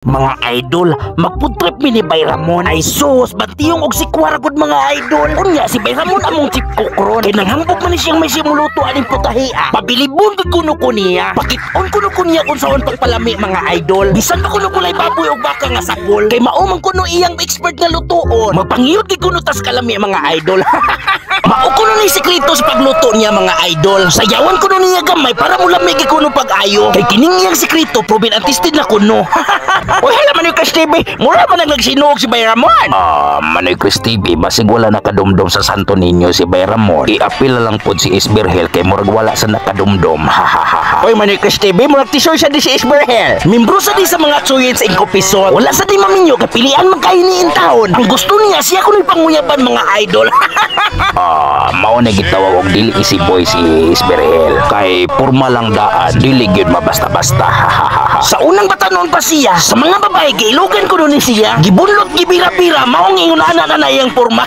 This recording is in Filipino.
Mga idol, magfood trip mi ni Bayramon. Ay sus, bantiyong og si Kwaragod mga idol. Unya si Bayramon among tip kukron. Kay nanghambog man ni siyang may simuluto aning putahia. Pabilibon gud kuno ko niya. Pakit-on kuno ko niya kung saan pagpalami mga idol. Bisan pa kuno kulay baboy o baka nga sakol. Kay mao man kuno iyang expert nga lutoon. Magpangiyot gid kuno tas kalami mga idol. Mao kuno ni sekreto sa pagluto niya mga idol. Sayawan kuno niya gamay para mulami gid kuno pag-ayo. Kay kining iyang sekreto proven and tested na kuno. Uy, hala Manoy Chris TV, mura man nagsinuog si Bayramon. Manoy Chris TV, basig wala nakadumdum sa Santo Niño si Bayramon. I-apil lang po si Isberhel kay murag wala sa nakadumdum. Uy, Manoy Chris TV, murag t-shirt siya di si Isberhel. Membro sa di sa mga Chuyens in Copisol. Wala sa di maminyo, kapilian magkainiin taon. Ang gusto niya, siya kuno'y panguyapan mga idol. Mao na gitawag og dili si boy si Isberhel. Kay porma lang daan, dili gyud mabasta-basta. Sa unang batanon pa siya, sa mga babae giilugan ko ni siya, gibunlot gibira-bira, maong ingon ana na iyang porma.